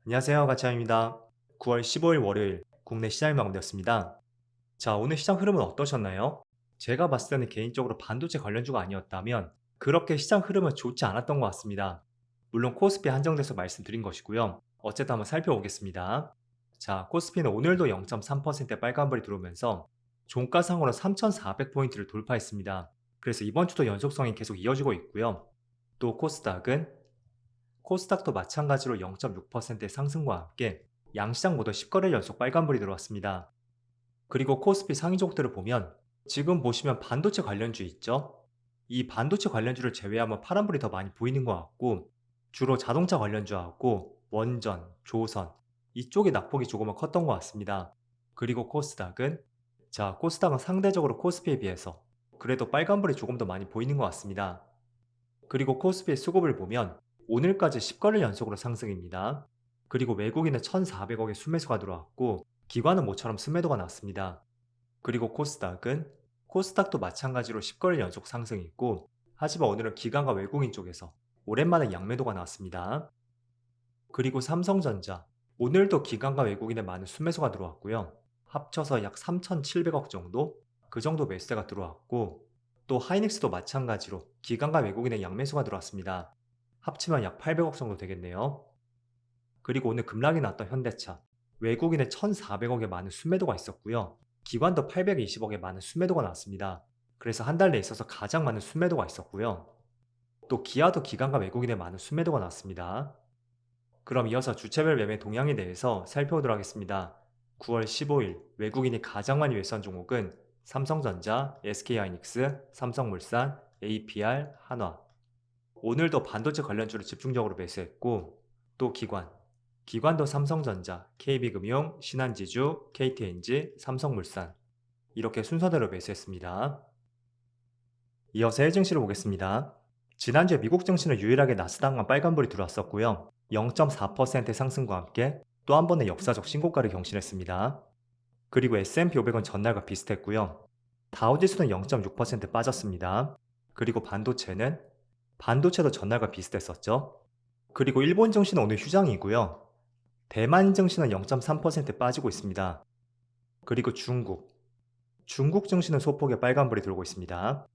안녕하세요. 가차입니다. 9월 15일 월요일 국내 시장이 마감되었습니다. 자, 오늘 시장 흐름은 어떠셨나요? 제가 봤을 때는 개인적으로 반도체 관련주가 아니었다면 그렇게 시장 흐름은 좋지 않았던 것 같습니다. 물론 코스피 한정돼서 말씀드린 것이고요. 어쨌든 한번 살펴보겠습니다. 자, 코스피는 오늘도 0.3% 빨간불이 들어오면서 종가상으로 3,400포인트를 돌파했습니다. 그래서 이번 주도 연속성이 계속 이어지고 있고요. 또 코스닥도 마찬가지로 0.6%의 상승과 함께 양시장 모두 10거래일 연속 빨간불이 들어왔습니다. 그리고 코스피 상위종들을 보면 지금 보시면 반도체 관련주 있죠? 이 반도체 관련주를 제외하면 파란불이 더 많이 보이는 것 같고 주로 자동차 관련주하고 원전, 조선 이쪽의 낙폭이 조금은 컸던 것 같습니다. 그리고 코스닥은 상대적으로 코스피에 비해서 그래도 빨간불이 조금 더 많이 보이는 것 같습니다. 그리고 코스피의 수급을 보면 오늘까지 10거래일 연속으로 상승입니다. 그리고 외국인은 1,400억의 순매수가 들어왔고 기관은 모처럼 순매도가 났습니다. 그리고 코스닥도 마찬가지로 10거래일 연속 상승이고 하지만 오늘은 기관과 외국인 쪽에서 오랜만에 양매도가 나왔습니다. 그리고 삼성전자 오늘도 기관과 외국인의 많은 순매수가 들어왔고요. 합쳐서 약 3,700억 정도? 그 정도 매수세가 들어왔고 또 하이닉스도 마찬가지로 기관과 외국인의 양매수가 들어왔습니다. 합치면 약 800억 정도 되겠네요. 그리고 오늘 급락이 났던 현대차 외국인의 1,400억의 많은 순매도가 있었고요. 기관도 820억의 많은 순매도가 나왔습니다. 그래서 한 달 내에 있어서 가장 많은 순매도가 있었고요. 또 기아도 기관과 외국인의 많은 순매도가 나왔습니다. 그럼 이어서 주체별 매매 동향에 대해서 살펴보도록 하겠습니다. 9월 15일 외국인이 가장 많이 매수한 종목은 삼성전자, SK하이닉스, 삼성물산, APR, 한화. 오늘도 반도체 관련주를 집중적으로 매수했고 또 기관도 삼성전자, KB금융, 신한지주, KTNG, 삼성물산 이렇게 순서대로 매수했습니다. 이어서 해외 증시를 보겠습니다. 지난주에 미국 증시는 유일하게 나스닥만 빨간불이 들어왔었고요. 0.4%의 상승과 함께 또 한 번의 역사적 신고가를 경신했습니다. 그리고 S&P 500은 전날과 비슷했고요. 다우지수는 0.6% 빠졌습니다. 그리고 반도체도 전날과 비슷했었죠. 그리고 일본 증시는 오늘 휴장이고요. 대만 증시는 0.3% 빠지고 있습니다. 그리고 중국 증시는 소폭의 빨간불이 들고 있습니다.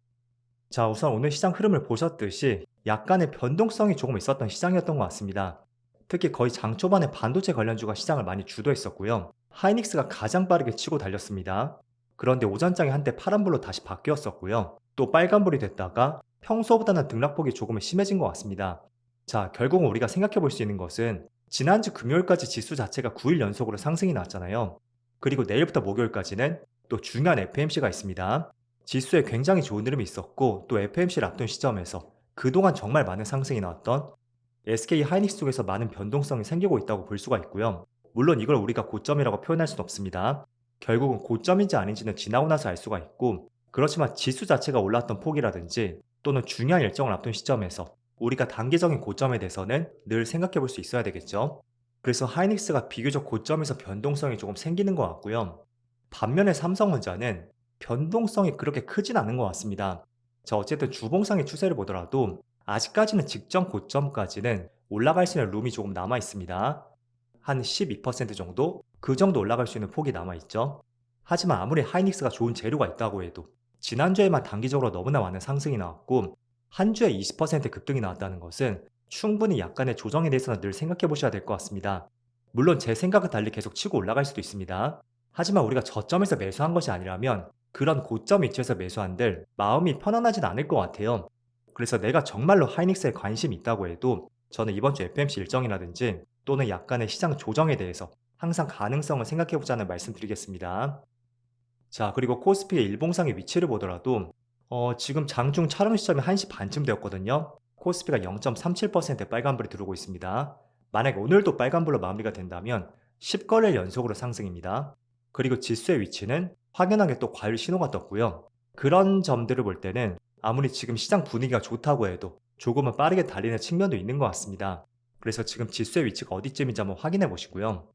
자, 우선 오늘 시장 흐름을 보셨듯이 약간의 변동성이 조금 있었던 시장이었던 것 같습니다. 특히 거의 장 초반에 반도체 관련주가 시장을 많이 주도했었고요. 하이닉스가 가장 빠르게 치고 달렸습니다. 그런데 오전장에 한때 파란불로 다시 바뀌었었고요. 또 빨간불이 됐다가 평소보다는 등락폭이 조금 심해진 것 같습니다. 자, 결국은 우리가 생각해 볼 수 있는 것은 지난주 금요일까지 지수 자체가 9일 연속으로 상승이 나왔잖아요. 그리고 내일부터 목요일까지는 또 중요한 FMC가 있습니다. 지수에 굉장히 좋은 흐름이 있었고 또 FMC를 앞둔 시점에서 그동안 정말 많은 상승이 나왔던 SK 하이닉스 쪽에서 많은 변동성이 생기고 있다고 볼 수가 있고요. 물론 이걸 우리가 고점이라고 표현할 수는 없습니다. 결국은 고점인지 아닌지는 지나고 나서 알 수가 있고 그렇지만 지수 자체가 올랐던 폭이라든지 또는 중요한 일정을 앞둔 시점에서 우리가 단기적인 고점에 대해서는 늘 생각해 볼 수 있어야 되겠죠. 그래서 하이닉스가 비교적 고점에서 변동성이 조금 생기는 것 같고요. 반면에 삼성전자는 변동성이 그렇게 크진 않은 것 같습니다. 자, 어쨌든 주봉상의 추세를 보더라도 아직까지는 직전 고점까지는 올라갈 수 있는 룸이 조금 남아 있습니다. 한 12% 정도? 그 정도 올라갈 수 있는 폭이 남아 있죠. 하지만 아무리 하이닉스가 좋은 재료가 있다고 해도 지난주에만 단기적으로 너무나 많은 상승이 나왔고 한 주에 20% 급등이 나왔다는 것은 충분히 약간의 조정에 대해서는 늘 생각해 보셔야 될 것 같습니다. 물론 제 생각과 달리 계속 치고 올라갈 수도 있습니다. 하지만 우리가 저점에서 매수한 것이 아니라면 그런 고점 위치에서 매수한들 마음이 편안하진 않을 것 같아요. 그래서 내가 정말로 하이닉스에 관심이 있다고 해도 저는 이번 주 FMC 일정이라든지 또는 약간의 시장 조정에 대해서 항상 가능성을 생각해 보자는 말씀드리겠습니다. 자, 그리고 코스피의 일봉상의 위치를 보더라도 지금 장중 촬영 시점이 1시 반쯤 되었거든요. 코스피가 0.37% 빨간불이 들어오고 있습니다. 만약 오늘도 빨간불로 마무리가 된다면 10거래일 연속으로 상승입니다. 그리고 지수의 위치는 확연하게 또 과열 신호가 떴고요. 그런 점들을 볼 때는 아무리 지금 시장 분위기가 좋다고 해도 조금은 빠르게 달리는 측면도 있는 것 같습니다. 그래서 지금 지수의 위치가 어디쯤인지 한번 확인해 보시고요.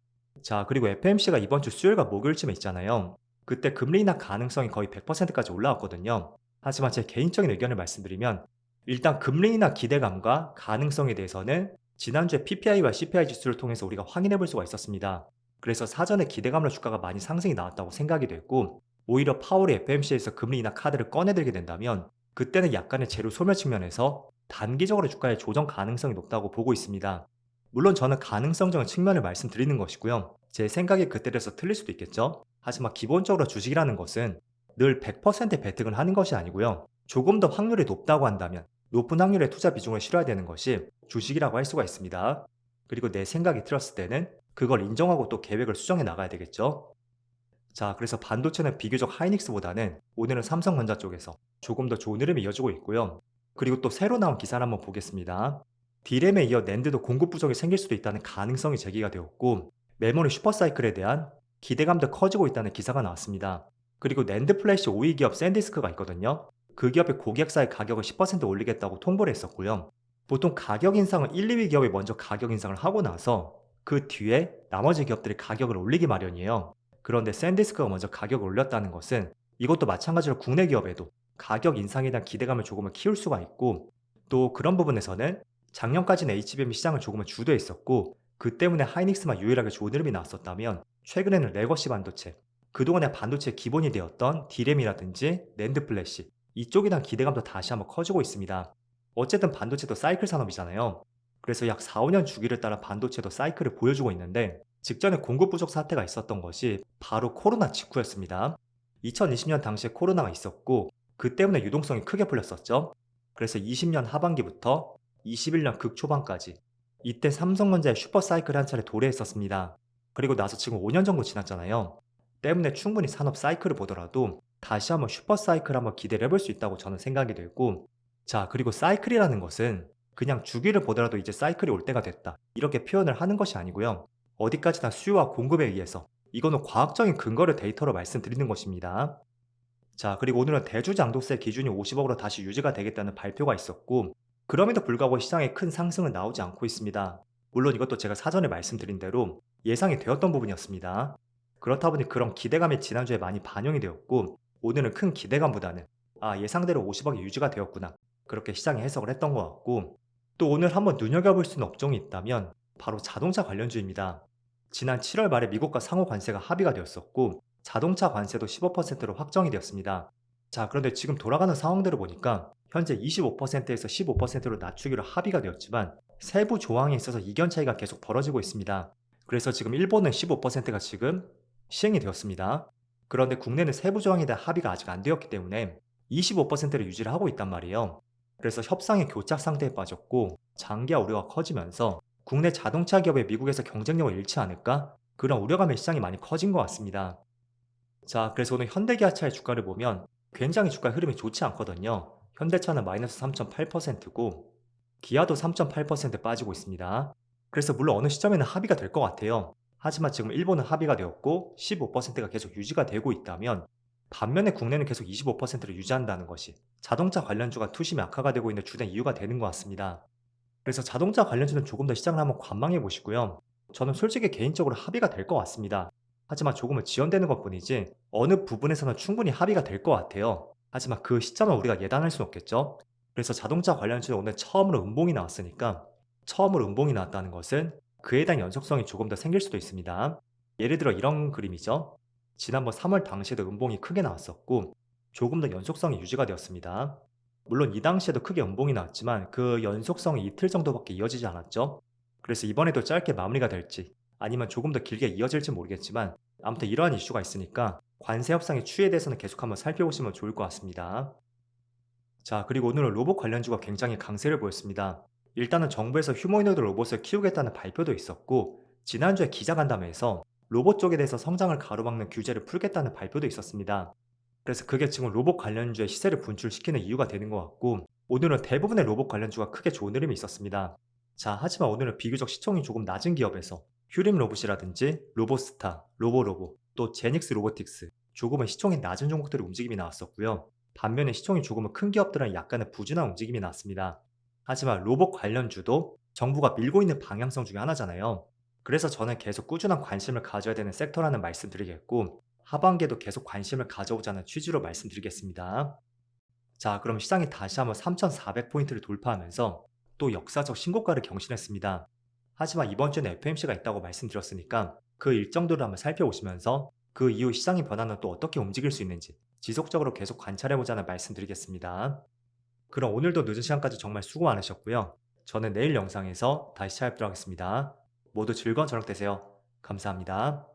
자, 그리고 FMC가 이번 주 수요일과 목요일쯤에 있잖아요. 그때 금리 인하 가능성이 거의 100%까지 올라왔거든요. 하지만 제 개인적인 의견을 말씀드리면 일단 금리 인하 기대감과 가능성에 대해서는 지난주에 PPI와 CPI 지수를 통해서 우리가 확인해 볼 수가 있었습니다. 그래서 사전에 기대감으로 주가가 많이 상승이 나왔다고 생각이 됐고, 오히려 파월이 FMC에서 금리 인하 카드를 꺼내들게 된다면 그때는 약간의 재료 소멸 측면에서 단기적으로 주가의 조정 가능성이 높다고 보고 있습니다. 물론 저는 가능성적인 측면을 말씀드리는 것이고요. 제 생각이 그때 돼서 틀릴 수도 있겠죠. 하지만 기본적으로 주식이라는 것은 늘 100% 베팅을 하는 것이 아니고요. 조금 더 확률이 높다고 한다면 높은 확률의 투자 비중을 실어야 되는 것이 주식이라고 할 수가 있습니다. 그리고 내 생각이 틀렸을 때는 그걸 인정하고 또 계획을 수정해 나가야 되겠죠. 자, 그래서 반도체는 비교적 하이닉스보다는 오늘은 삼성전자 쪽에서 조금 더 좋은 흐름이 이어지고 있고요. 그리고 또 새로 나온 기사를 한번 보겠습니다. D램에 이어 낸드도 공급 부족이 생길 수도 있다는 가능성이 제기가 되었고, 메모리 슈퍼사이클에 대한 기대감도 커지고 있다는 기사가 나왔습니다. 그리고 낸드 플래시 5위 기업 샌디스크가 있거든요. 그 기업의 고객사의 가격을 10% 올리겠다고 통보를 했었고요. 보통 가격 인상은 1, 2위 기업이 먼저 가격 인상을 하고 나서 그 뒤에 나머지 기업들이 가격을 올리기 마련이에요. 그런데 샌디스크가 먼저 가격을 올렸다는 것은 이것도 마찬가지로 국내 기업에도 가격 인상에 대한 기대감을 조금은 키울 수가 있고, 또 그런 부분에서는 작년까지는 HBM 시장을 조금은 주도했었고 그 때문에 하이닉스만 유일하게 좋은 흐름이 나왔었다면 최근에는 레거시 반도체, 그동안의 반도체의 기본이 되었던 D램이라든지 낸드 플래시 이쪽에 대한 기대감도 다시 한번 커지고 있습니다. 어쨌든 반도체도 사이클 산업이잖아요. 그래서 약 4, 5년 주기를 따라 반도체도 사이클을 보여주고 있는데 직전에 공급 부족 사태가 있었던 것이 바로 코로나 직후였습니다. 2020년 당시에 코로나가 있었고 그 때문에 유동성이 크게 풀렸었죠. 그래서 20년 하반기부터 21년 극초반까지 이때 삼성전자의 슈퍼사이클이 한 차례 도래했었습니다. 그리고 나서 지금 5년 정도 지났잖아요. 때문에 충분히 산업 사이클을 보더라도 다시 한번 슈퍼사이클 한번 기대를 해볼 수 있다고 저는 생각이 들고, 자, 그리고 사이클이라는 것은 그냥 주기를 보더라도 이제 사이클이 올 때가 됐다, 이렇게 표현을 하는 것이 아니고요. 어디까지나 수요와 공급에 의해서 이거는 과학적인 근거를 데이터로 말씀드리는 것입니다. 자, 그리고 오늘은 대주장도세 기준이 50억으로 다시 유지가 되겠다는 발표가 있었고, 그럼에도 불구하고 시장에 큰 상승은 나오지 않고 있습니다. 물론 이것도 제가 사전에 말씀드린 대로 예상이 되었던 부분이었습니다. 그렇다 보니 그런 기대감이 지난주에 많이 반영이 되었고, 오늘은 큰 기대감보다는 예상대로 50억이 유지가 되었구나, 그렇게 시장이 해석을 했던 것 같고, 또 오늘 한번 눈여겨볼 수 있는 업종이 있다면 바로 자동차 관련주입니다. 지난 7월 말에 미국과 상호 관세가 합의가 되었었고 자동차 관세도 15%로 확정이 되었습니다. 자, 그런데 지금 돌아가는 상황대로 보니까 현재 25%에서 15%로 낮추기로 합의가 되었지만 세부 조항에 있어서 이견 차이가 계속 벌어지고 있습니다. 그래서 지금 일본은 15%가 지금 시행이 되었습니다. 그런데 국내는 세부 조항에 대한 합의가 아직 안 되었기 때문에 25%를 유지를 하고 있단 말이에요. 그래서 협상의 교착 상태에 빠졌고 장기화 우려가 커지면서 국내 자동차 기업의 미국에서 경쟁력을 잃지 않을까? 그런 우려감의 시장이 많이 커진 것 같습니다. 자, 그래서 오늘 현대기아차의 주가를 보면 굉장히 주가 흐름이 좋지 않거든요. 현대차는 마이너스 3.8%고 기아도 3.8% 빠지고 있습니다. 그래서 물론 어느 시점에는 합의가 될 것 같아요. 하지만 지금 일본은 합의가 되었고 15%가 계속 유지가 되고 있다면 반면에 국내는 계속 25%를 유지한다는 것이 자동차 관련주가 투심이 악화가 되고 있는 주된 이유가 되는 것 같습니다. 그래서 자동차 관련주는 조금 더 시장을 한번 관망해 보시고요. 저는 솔직히 개인적으로 합의가 될 것 같습니다. 하지만 조금은 지연되는 것뿐이지 어느 부분에서는 충분히 합의가 될 것 같아요. 하지만 그 시점을 우리가 예단할 수는 없겠죠. 그래서 자동차 관련주는 오늘 처음으로 음봉이 나왔으니까, 처음으로 음봉이 나왔다는 것은 그에 대한 연속성이 조금 더 생길 수도 있습니다. 예를 들어 이런 그림이죠. 지난번 3월 당시에도 음봉이 크게 나왔었고 조금 더 연속성이 유지가 되었습니다. 물론 이 당시에도 크게 음봉이 나왔지만 그 연속성이 이틀 정도밖에 이어지지 않았죠. 그래서 이번에도 짧게 마무리가 될지 아니면 조금 더 길게 이어질지 모르겠지만 아무튼 이러한 이슈가 있으니까 관세 협상의 추이에 대해서는 계속 한번 살펴보시면 좋을 것 같습니다. 자, 그리고 오늘은 로봇 관련주가 굉장히 강세를 보였습니다. 일단은 정부에서 휴머노이드 로봇을 키우겠다는 발표도 있었고 지난주에 기자간담회에서 로봇 쪽에 대해서 성장을 가로막는 규제를 풀겠다는 발표도 있었습니다. 그래서 그게 지금 로봇 관련주의 시세를 분출시키는 이유가 되는 것 같고 오늘은 대부분의 로봇 관련주가 크게 좋은 흐름이 있었습니다. 자, 하지만 오늘은 비교적 시총이 조금 낮은 기업에서 휴림 로봇이라든지 로보스타, 로보로보, 또 제닉스 로보틱스 조금은 시총이 낮은 종목들의 움직임이 나왔었고요. 반면에 시총이 조금은 큰 기업들은 약간의 부진한 움직임이 나왔습니다. 하지만 로봇 관련주도 정부가 밀고 있는 방향성 중에 하나잖아요. 그래서 저는 계속 꾸준한 관심을 가져야 되는 섹터라는 말씀드리겠고 하반기에도 계속 관심을 가져오자는 취지로 말씀드리겠습니다. 자, 그럼 시장이 다시 한번 3,400포인트를 돌파하면서 또 역사적 신고가를 경신했습니다. 하지만 이번 주에는 FMC가 있다고 말씀드렸으니까 그 일정들을 한번 살펴보시면서 그 이후 시장의 변화는 또 어떻게 움직일 수 있는지 지속적으로 계속 관찰해보자는 말씀드리겠습니다. 그럼 오늘도 늦은 시간까지 정말 수고 많으셨고요. 저는 내일 영상에서 다시 찾아뵙도록 하겠습니다. 모두 즐거운 저녁 되세요. 감사합니다.